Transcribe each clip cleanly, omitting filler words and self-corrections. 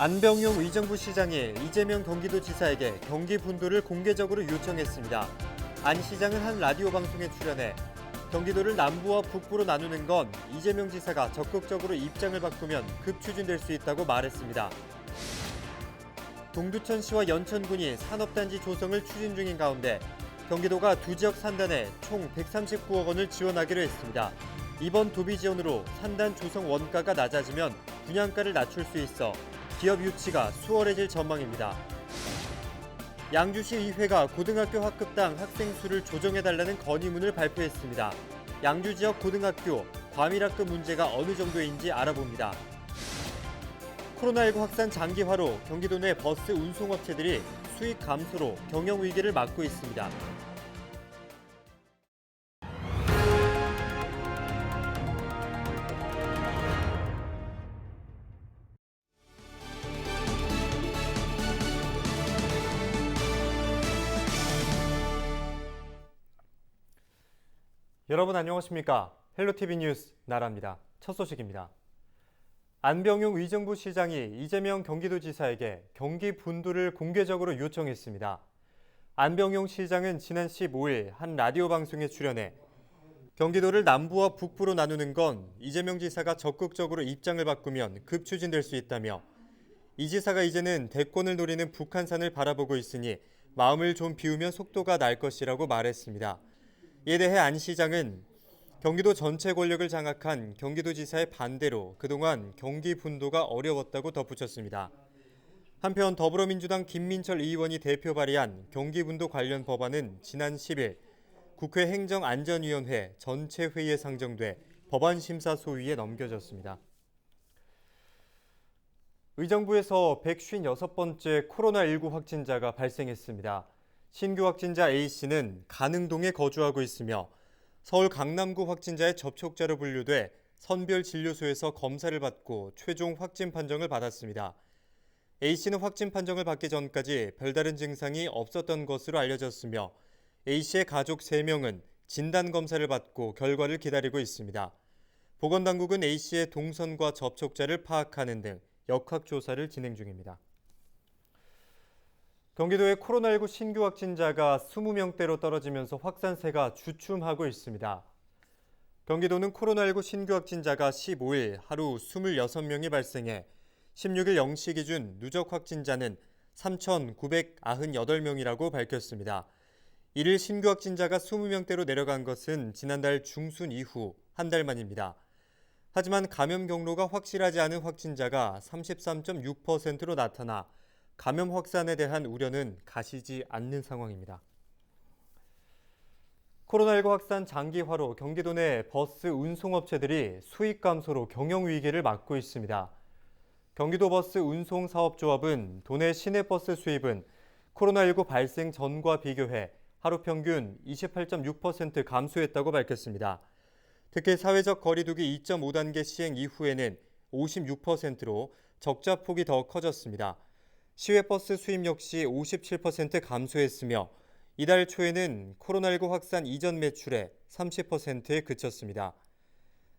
안병용 의정부 시장이 이재명 경기도지사에게 경기 분도를 공개적으로 요청했습니다. 안 시장은 한 라디오 방송에 출연해 경기도를 남부와 북부로 나누는 건 이재명 지사가 적극적으로 입장을 바꾸면 급추진될 수 있다고 말했습니다. 동두천시와 연천군이 산업단지 조성을 추진 중인 가운데 경기도가 두 지역 산단에 총 139억 원을 지원하기로 했습니다. 이번 도비 지원으로 산단 조성 원가가 낮아지면 분양가를 낮출 수 있어 기업 유치가 수월해질 전망입니다. 양주시 의회가 고등학교 학급당 학생 수를 조정해달라는 건의문을 발표했습니다. 양주 지역 고등학교 과밀학급 문제가 어느 정도인지 알아봅니다. 코로나19 확산 장기화로 경기도 내 버스 운송업체들이 수익 감소로 경영 위기를 맞고 있습니다. 여러분 안녕하십니까? 헬로티비 뉴스 나라입니다. 첫 소식입니다. 안병용 의정부 시장이 이재명 경기도지사에게 경기 분도를 공개적으로 요청했습니다. 안병용 시장은 지난 15일 한 라디오 방송에 출연해 경기도를 남부와 북부로 나누는 건 이재명 지사가 적극적으로 입장을 바꾸면 급추진될 수 있다며 이 지사가 이제는 대권을 노리는 북한산을 바라보고 있으니 마음을 좀 비우면 속도가 날 것이라고 말했습니다. 이에 대해 안 시장은 경기도 전체 권력을 장악한 경기도지사의 반대로 그동안 경기 분도가 어려웠다고 덧붙였습니다. 한편 더불어민주당 김민철 의원이 대표 발의한 경기 분도 관련 법안은 지난 10일 국회 행정안전위원회 전체 회의에 상정돼 법안 심사 소위에 넘겨졌습니다. 의정부에서 156번째 코로나19 확진자가 발생했습니다. 신규 확진자 A씨는 가능동에 거주하고 있으며 서울 강남구 확진자의 접촉자로 분류돼 선별진료소에서 검사를 받고 최종 확진 판정을 받았습니다. A씨는 확진 판정을 받기 전까지 별다른 증상이 없었던 것으로 알려졌으며 A씨의 가족 3명은 진단검사를 받고 결과를 기다리고 있습니다. 보건당국은 A씨의 동선과 접촉자를 파악하는 등 역학조사를 진행 중입니다. 경기도의 코로나19 신규 확진자가 20명대로 떨어지면서 확산세가 주춤하고 있습니다. 경기도는 코로나19 신규 확진자가 15일 하루 26명이 발생해 16일 0시 기준 누적 확진자는 3,998명이라고 밝혔습니다. 이를 신규 확진자가 20명대로 내려간 것은 지난달 중순 이후 한 달 만입니다. 하지만 감염 경로가 확실하지 않은 확진자가 33.6%로 나타나 감염 확산에 대한 우려는 가시지 않는 상황입니다. 코로나19 확산 장기화로 경기도 내 버스 운송업체들이 수익 감소로 경영 위기를 맞고 있습니다. 경기도 버스 운송사업조합은 도내 시내버스 수입은 코로나19 발생 전과 비교해 하루 평균 28.6% 감소했다고 밝혔습니다. 특히 사회적 거리두기 2.5단계 시행 이후에는 56%로 적자 폭이 더 커졌습니다. 시외버스 수입 역시 57% 감소했으며 이달 초에는 코로나19 확산 이전 매출의 30%에 그쳤습니다.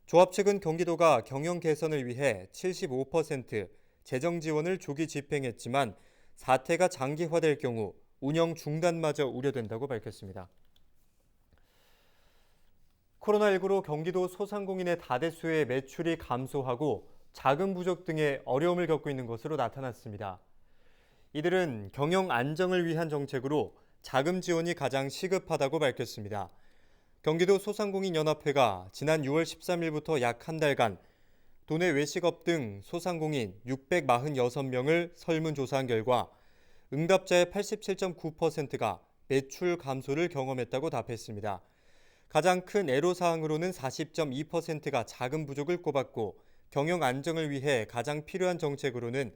조합 측은 경기도가 경영 개선을 위해 75% 재정 지원을 조기 집행했지만 사태가 장기화될 경우 운영 중단마저 우려된다고 밝혔습니다. 코로나19로 경기도 소상공인의 다대수의 매출이 감소하고 자금 부족 등의 어려움을 겪고 있는 것으로 나타났습니다. 이들은 경영 안정을 위한 정책으로 자금 지원이 가장 시급하다고 밝혔습니다. 경기도 소상공인연합회가 지난 6월 13일부터 약 한 달간 도내 외식업 등 소상공인 646명을 설문조사한 결과 응답자의 87.9%가 매출 감소를 경험했다고 답했습니다. 가장 큰 애로사항으로는 40.2%가 자금 부족을 꼽았고 경영 안정을 위해 가장 필요한 정책으로는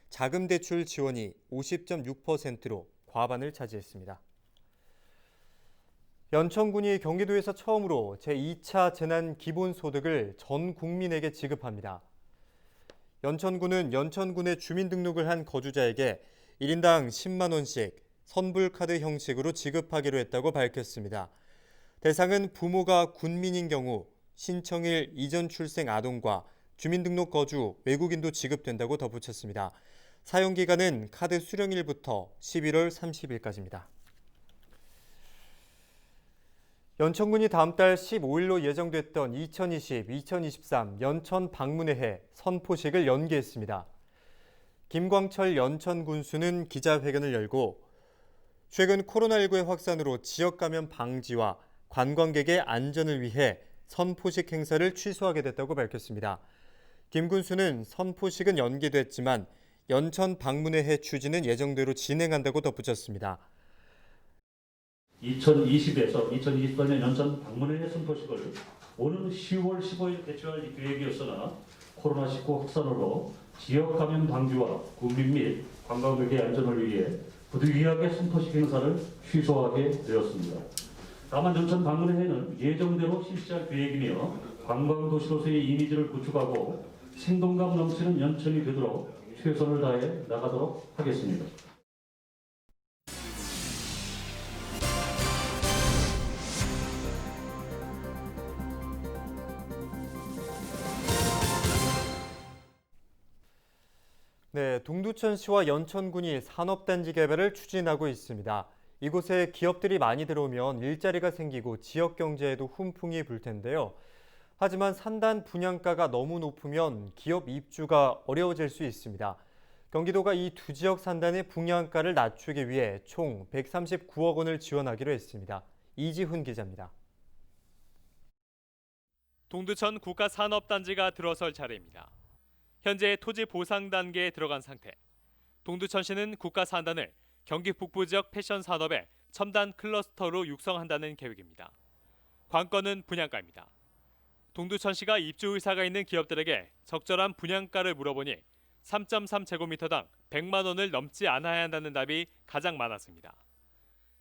자금 대출 지원이 50.6%로 과반을 차지했습니다. 연천군이 경기도에서 처음으로 제2차 재난기본소득을 전 국민에게 지급합니다. 연천군은 연천군에 주민등록을 한 거주자에게 1인당 10만 원씩 선불카드 형식으로 지급하기로 했다고 밝혔습니다. 대상은 부모가 군민인 경우 신청일 이전 출생 아동과 주민등록 거주 외국인도 지급된다고 덧붙였습니다. 사용 기간은 카드 수령일부터 11월 30일까지입니다. 연천군이 다음 달 15일로 예정됐던 2020-2023 연천 방문회 선포식을 연기했습니다. 김광철 연천 군수는 기자회견을 열고 최근 코로나19의 확산으로 지역 감염 방지와 관광객의 안전을 위해 선포식 행사를 취소하게 됐다고 밝혔습니다. 김 군수는 선포식은 연기됐지만 연천 방문회 추진은 예정대로 진행한다고 덧붙였습니다. 2020에서 2024년 연천 방문회 선포식을 오는 10월 15일 개최할 계획이었으나 코로나19 확산으로 지역 감염 방지와 국민 및 관광객의 안전을 위해 부득이하게 선포식 행사를 취소하게 되었습니다. 다만 연천 방문회는 예정대로 실시할 계획이며 관광도시로서의 이미지를 구축하고 생동감 넘치는 연천이 되도록 최선을 다해 나가도록 하겠습니다. 네, 동두천시와 연천군이 산업단지 개발을 추진하고 있습니다. 이곳에 기업들이 많이 들어오면 일자리가 생기고 지역 경제에도 훈풍이 불 텐데요. 하지만 산단 분양가가 너무 높으면 기업 입주가 어려워질 수 있습니다. 경기도가 이 두 지역 산단의 분양가를 낮추기 위해 총 139억 원을 지원하기로 했습니다. 이지훈 기자입니다. 동두천 국가산업단지가 들어설 차례입니다. 현재 토지 보상 단계에 들어간 상태. 동두천시는 국가산단을 경기 북부 지역 패션 산업의 첨단 클러스터로 육성한다는 계획입니다. 관건은 분양가입니다. 동두천시가 입주 의사가 있는 기업들에게 적절한 분양가를 물어보니 3.3제곱미터당 100만 원을 넘지 않아야 한다는 답이 가장 많았습니다.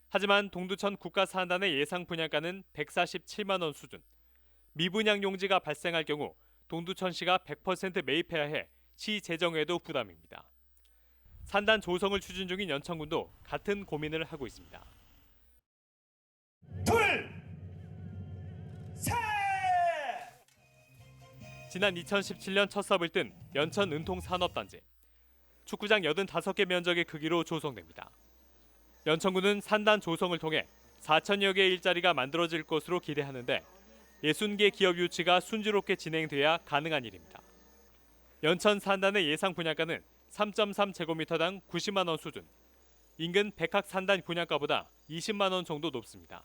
하지만 동두천 국가산단의 예상 분양가는 147만 원 수준. 미분양 용지가 발생할 경우 동두천시가 100% 매입해야 해 시 재정에도 부담입니다. 산단 조성을 추진 중인 연천군도 같은 고민을 하고 있습니다. 둘, 셋! 지난 2017년 첫 삽을 뜬 연천 은통산업단지. 축구장 85개 면적의 크기로 조성됩니다. 연천군은 산단 조성을 통해 4천여 개의 일자리가 만들어질 것으로 기대하는데 60개 기업 유치가 순조롭게 진행돼야 가능한 일입니다. 연천 산단의 예상 분양가는 3.3제곱미터당 90만 원 수준. 인근 백학 산단 분양가보다 20만 원 정도 높습니다.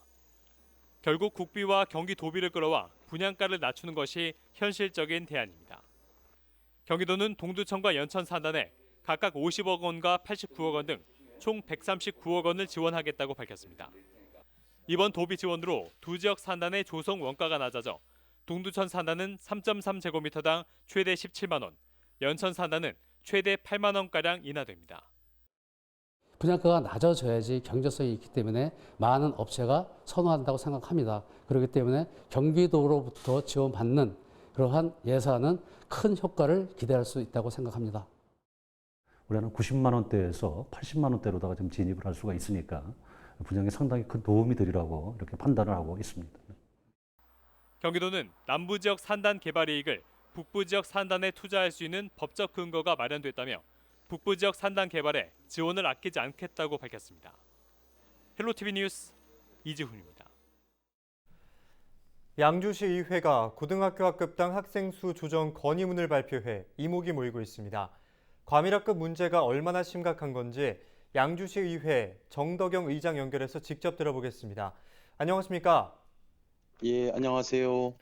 결국 국비와 경기도비를 끌어와 분양가를 낮추는 것이 현실적인 대안입니다. 경기도는 동두천과 연천 산단에 각각 50억 원과 89억 원 등 총 139억 원을 지원하겠다고 밝혔습니다. 이번 도비 지원으로 두 지역 산단의 조성 원가가 낮아져 동두천 산단은 3.3제곱미터당 최대 17만 원, 연천 산단은 최대 8만 원가량 인하됩니다. 분양가가 낮아져야지 경제성이 있기 때문에 많은 업체가 선호한다고 생각합니다. 그렇기 때문에 경기도로부터 지원받는 그러한 예산은 큰 효과를 기대할 수 있다고 생각합니다. 올해는 90만 원대에서 80만 원대로다가 좀 진입을 할 수가 있으니까 분양에 상당히 큰 도움이 되리라고 이렇게 판단을 하고 있습니다. 경기도는 남부 지역 산단 개발 이익을 북부 지역 산단에 투자할 수 있는 법적 근거가 마련됐다며 북부 지역 산단 개발에 지원을 아끼지 않겠다고 밝혔습니다. 헬로티비 뉴스 이지훈입니다. 양주시 의회가 고등학교 학급당 학생 수 조정 건의문을 발표해 이목이 모이고 있습니다. 과밀학급 문제가 얼마나 심각한 건지 양주시 의회 정덕영 의장 연결해서 직접 들어보겠습니다. 안녕하십니까? 예, 안녕하세요.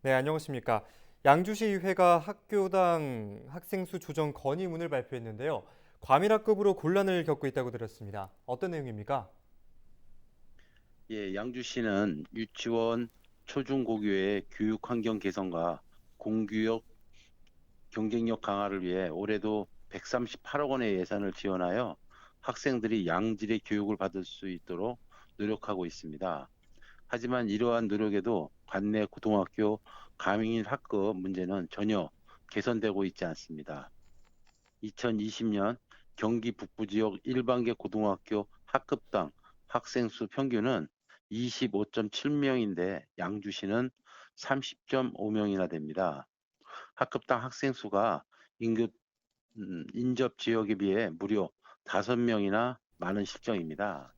네, 안녕하십니까? 양주시 의회가 학교당 학생 수 조정 건의문을 발표했는데요. 과밀학급으로 곤란을 겪고 있다고 들었습니다. 어떤 내용입니까? 예, 양주시는 유치원, 초중고교의 교육 환경 개선과 공교육 경쟁력 강화를 위해 올해도 138억 원의 예산을 지원하여 학생들이 양질의 교육을 받을 수 있도록 노력하고 있습니다. 하지만 이러한 노력에도 관내 고등학교 과밀 학급 문제는 전혀 개선되고 있지 않습니다. 2020년 경기 북부 지역 일반계 고등학교 학급당 학생 수 평균은 25.7명인데 양주시는 30.5명이나 됩니다. 학급당 학생 수가 인접 지역에 비해 무려 5명이나 많은 실정입니다.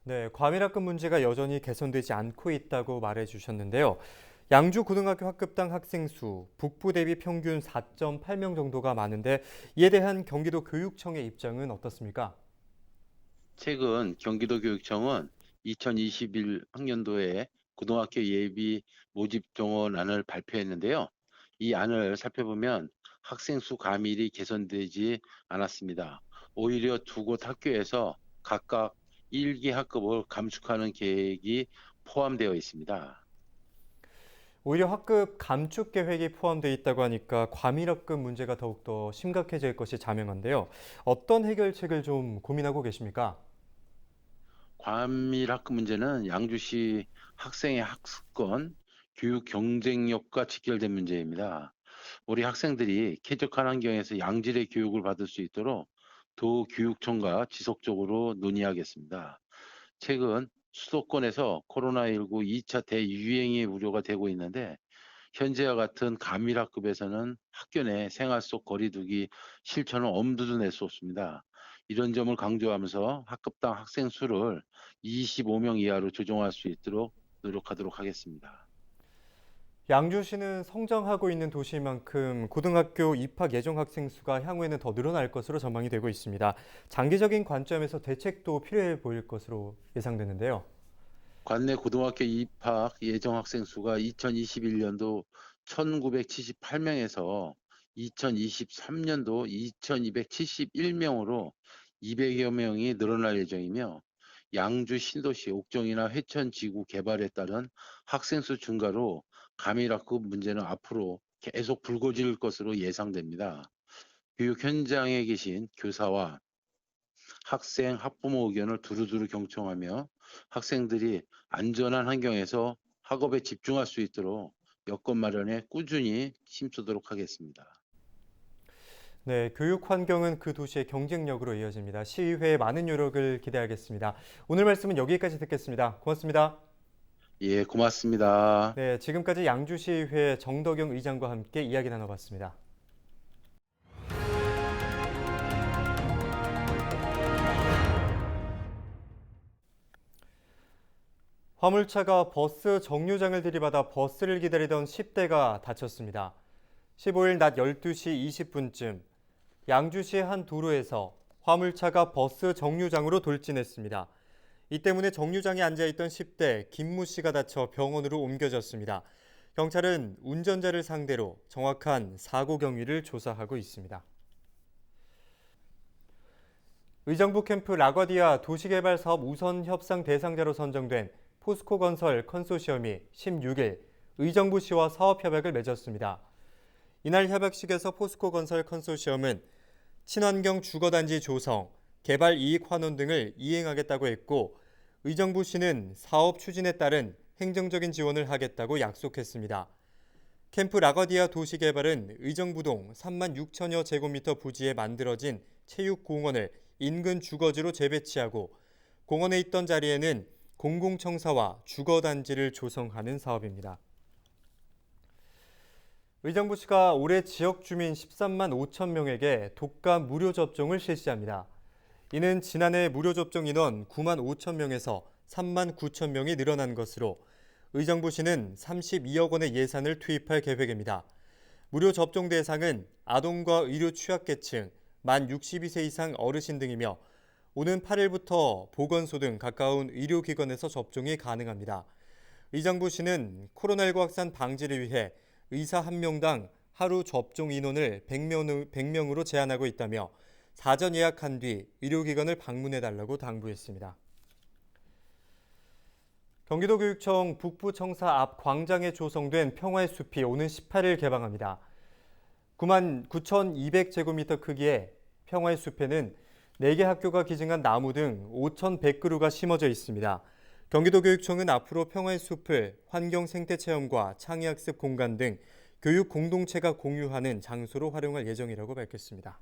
네, 과밀학급 문제가 여전히 개선되지 않고 있다고 말해 주셨는데요. 양주 고등학교 학급당 학생 수 북부 대비 평균 4.8명 정도가 많은데 이에 대한 경기도 교육청의 입장은 어떻습니까? 최근 경기도교육청은 2021 학년도에 고등학교 예비 모집 정원안을 발표했는데요. 이 안을 살펴보면 학생 수 과밀이 개선되지 않았습니다. 오히려 두 곳 학교에서 각각 1기 학급을 감축하는 계획이 포함되어 있습니다. 오히려 학급 감축 계획이 포함되어 있다고 하니까 과밀학급 문제가 더욱더 심각해질 것이 자명한데요. 어떤 해결책을 좀 고민하고 계십니까? 과밀학급 문제는 양주시 학생의 학습권, 교육 경쟁력과 직결된 문제입니다. 우리 학생들이 쾌적한 환경에서 양질의 교육을 받을 수 있도록 도교육청과 지속적으로 논의하겠습니다. 최근 수도권에서 코로나19 2차 대유행의 우려가 되고 있는데 현재와 같은 과밀학급에서는 학교 내 생활 속 거리두기 실천을 엄두도 낼 수 없습니다. 이런 점을 강조하면서 학급당 학생 수를 25명 이하로 조정할 수 있도록 노력하도록 하겠습니다. 양주시는 성장하고 있는 도시인 만큼 고등학교 입학 예정 학생 수가 향후에는 더 늘어날 것으로 전망이 되고 있습니다. 장기적인 관점에서 대책도 필요해 보일 것으로 예상되는데요. 관내 고등학교 입학 예정 학생 수가 2021년도 1978명에서 2023년도 2271명으로 200여 명이 늘어날 예정이며 양주 신도시 옥정이나 회천 지구 개발에 따른 학생 수 증가로 과밀학급 문제는 앞으로 계속 불거질 것으로 예상됩니다. 교육 현장에 계신 교사와 학생, 학부모 의견을 두루두루 경청하며 학생들이 안전한 환경에서 학업에 집중할 수 있도록 여건 마련에 꾸준히 힘쓰도록 하겠습니다. 네, 교육 환경은 그 도시의 경쟁력으로 이어집니다. 시의회의 많은 노력을 기대하겠습니다. 오늘 말씀은 여기까지 듣겠습니다. 고맙습니다. 예, 고맙습니다. 네, 지금까지 양주시의회 정덕영 의장과 함께 이야기 나눠봤습니다. 화물차가 버스 정류장을 들이받아 버스를 기다리던 10대가 다쳤습니다. 15일 낮 12시 20분쯤 양주시 한 도로에서 화물차가 버스 정류장으로 돌진했습니다. 이 때문에 정류장에 앉아있던 10대 김모 씨가 다쳐 병원으로 옮겨졌습니다. 경찰은 운전자를 상대로 정확한 사고 경위를 조사하고 있습니다. 의정부 캠프 라과디아 도시개발 사업 우선 협상 대상자로 선정된 포스코건설 컨소시엄이 16일 의정부시와 사업협약을 맺었습니다. 이날 협약식에서 포스코건설 컨소시엄은 친환경 주거단지 조성, 개발 이익 환원 등을 이행하겠다고 했고 의정부시는 사업 추진에 따른 행정적인 지원을 하겠다고 약속했습니다. 캠프 라과디아 도시개발은 의정부동 3만 6천여 제곱미터 부지에 만들어진 체육공원을 인근 주거지로 재배치하고 공원에 있던 자리에는 공공청사와 주거단지를 조성하는 사업입니다. 의정부시가 올해 지역 주민 13만 5천 명에게 독감 무료 접종을 실시합니다. 이는 지난해 무료 접종 인원 9만 5천 명에서 3만 9천 명이 늘어난 것으로 의정부시는 32억 원의 예산을 투입할 계획입니다. 무료 접종 대상은 아동과 의료 취약계층, 만 62세 이상 어르신 등이며 오는 8일부터 보건소 등 가까운 의료기관에서 접종이 가능합니다. 의정부시는 코로나19 확산 방지를 위해 의사 1명당 하루 접종 인원을 100명으로 제한하고 있다며 사전 예약한 뒤 의료기관을 방문해달라고 당부했습니다. 경기도교육청 북부청사 앞 광장에 조성된 평화의 숲이 오는 18일 개방합니다. 9만 9,200제곱미터 크기의 평화의 숲에는 4개 학교가 기증한 나무 등 5,100그루가 심어져 있습니다. 경기도교육청은 앞으로 평화의 숲을 환경 생태 체험과 창의학습 공간 등 교육 공동체가 공유하는 장소로 활용할 예정이라고 밝혔습니다.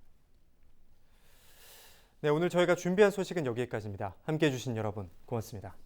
네, 오늘 저희가 준비한 소식은 여기까지입니다. 함께해 주신 여러분 고맙습니다.